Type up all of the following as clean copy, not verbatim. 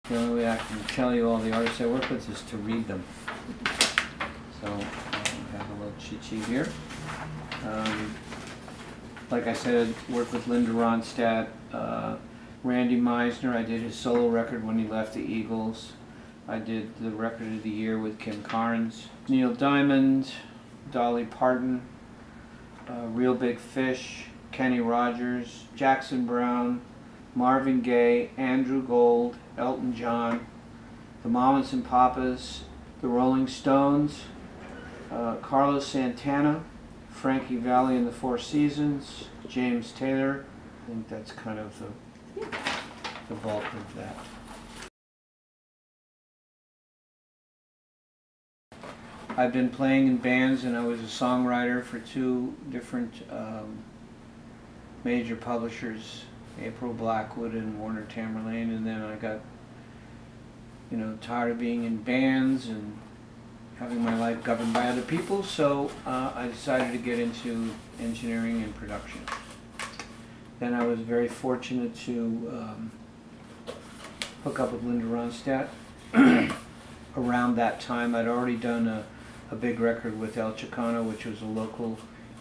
The only way I can tell you all the artists I work with is to read them. So I have a little cheat sheet here. Like I said, worked with Linda Ronstadt, Randy Meisner. I did his solo record when he left the Eagles. I did the record of the year with Kim Carnes. Neil Diamond, Dolly Parton, Real Big Fish, Kenny Rogers, Jackson Browne, Marvin Gaye, Andrew Gold, Elton John, the Mamas and Papas, the Rolling Stones, Carlos Santana, Frankie Valli and the Four Seasons, James Taylor. I think that's kind of the bulk of that. I've been playing in bands, and I was a songwriter for two different major publishers, April Blackwood and Warner Tamerlane, and then I got, tired of being in bands and having my life governed by other people, so I decided to get into engineering and production. Then I was very fortunate to hook up with Linda Ronstadt. Around that time, I'd already done a big record with El Chicano, which was a local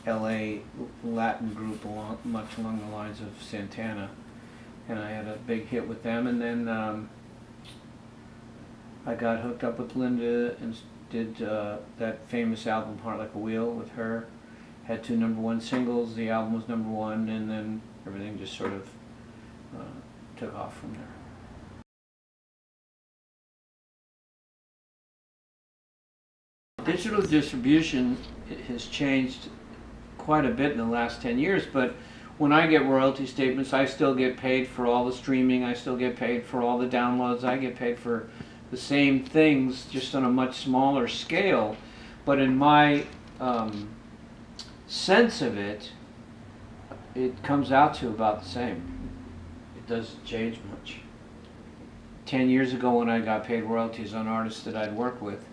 LA Latin group much along the lines of Santana, and I had a big hit with them. And then I got hooked up with Linda and did that famous album Heart Like a Wheel with her. Had 2 #1 singles, the album was #1, and then everything just sort of took off from there. Digital distribution has changed quite a bit in the last 10 years, but when I get royalty statements, I still get paid for all the streaming, I still get paid for all the downloads, I get paid for the same things, just on a much smaller scale. But in my sense of it, it comes out to about the same. It doesn't change much. 10 years ago when I got paid royalties on artists that I'd worked with,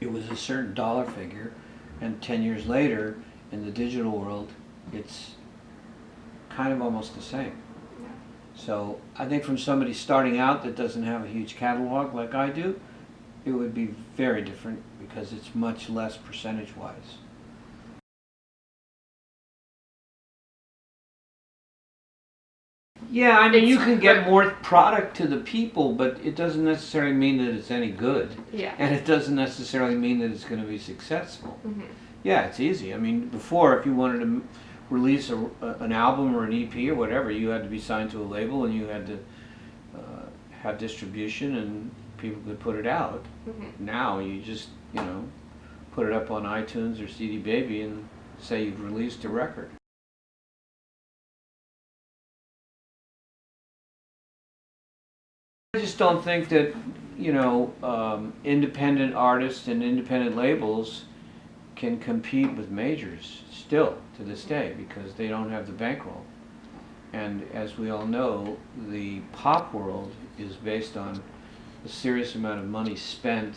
it was a certain dollar figure, and 10 years later, in the digital world, it's kind of almost the same. Yeah. So I think from somebody starting out that doesn't have a huge catalog like I do, it would be very different because it's much less percentage-wise. Yeah, I mean, you can get more product to the people, but it doesn't necessarily mean that it's any good. Yeah. And it doesn't necessarily mean that it's going to be successful. Mm-hmm. Yeah, it's easy. I mean, before, if you wanted to release an album or an EP or whatever, you had to be signed to a label and you had to have distribution and people could put it out. Mm-hmm. Now you just, put it up on iTunes or CD Baby and say you've released a record. I just don't think that, independent artists and independent labels can compete with majors still to this day because they don't have the bankroll. And as we all know, the pop world is based on a serious amount of money spent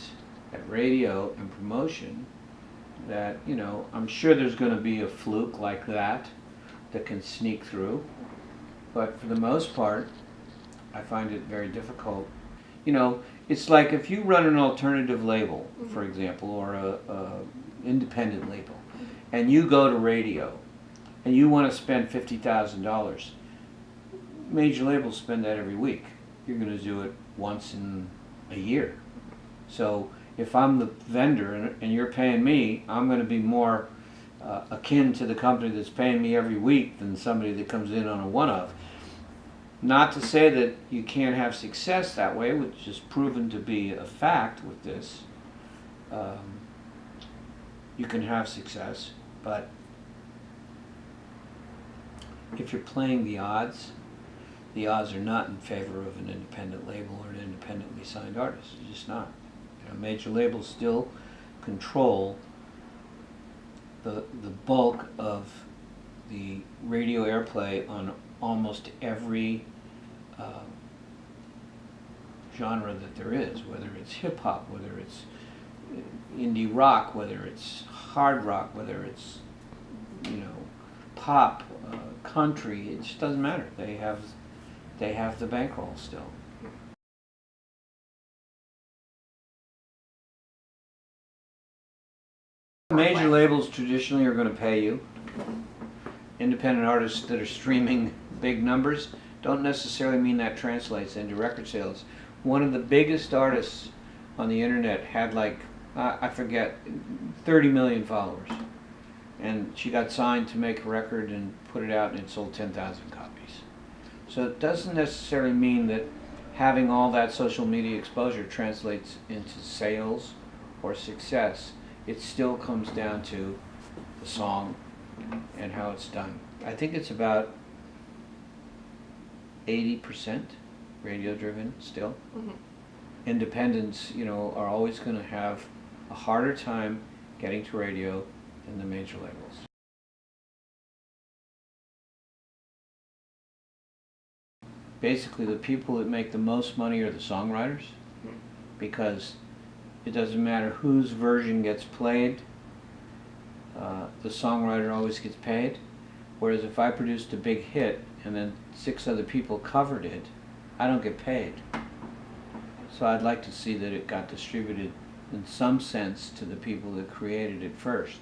at radio and promotion that, I'm sure there's going to be a fluke like that can sneak through. But for the most part, I find it very difficult. It's like if you run an alternative label, for example, or a independent label, and you go to radio, and you want to spend $50,000, major labels spend that every week. You're going to do it once in a year. So if I'm the vendor and you're paying me, I'm going to be more akin to the company that's paying me every week than somebody that comes in on a one-off. Not to say that you can't have success that way, which is proven to be a fact with this. You can have success, but if you're playing the odds are not in favor of an independent label or an independently signed artist. It's just not. Major labels still control the bulk of the radio airplay on almost every genre that there is, whether it's hip-hop, whether it's indie rock, whether it's hard rock, whether it's pop, country. It just doesn't matter. They have they have the bankroll still. Major labels traditionally are going to pay you. Independent artists that are streaming big numbers don't necessarily mean that translates into record sales. One of the biggest artists on the internet had like, I forget, 30 million followers. And she got signed to make a record and put it out, and it sold 10,000 copies. So it doesn't necessarily mean that having all that social media exposure translates into sales or success. It still comes down to the song and how it's done. I think it's about 80% radio driven still. Mm-hmm. Independents, are always going to have a harder time getting to radio than the major labels. Basically, the people that make the most money are the songwriters, because it doesn't matter whose version gets played, the songwriter always gets paid. Whereas if I produced a big hit and then 6 other people covered it, I don't get paid. So I'd like to see that it got distributed in some sense to the people that created it first,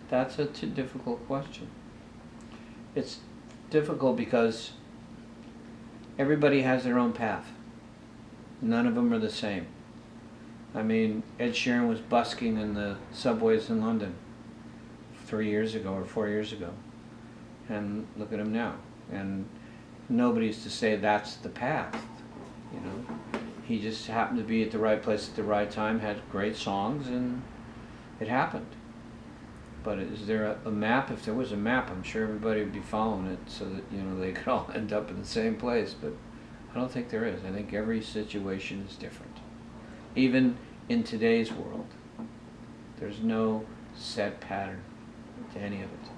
That's a difficult question. It's difficult because everybody has their own path. None of them are the same. I mean, Ed Sheeran was busking in the subways in London 3 years ago or 4 years ago. And look at him now. And nobody's to say that's the path, He just happened to be at the right place at the right time, had great songs, and it happened. But is there a map? If there was a map, I'm sure everybody would be following it so that, they could all end up in the same place. But I don't think there is. I think every situation is different. Even in today's world, there's no set pattern to any of it.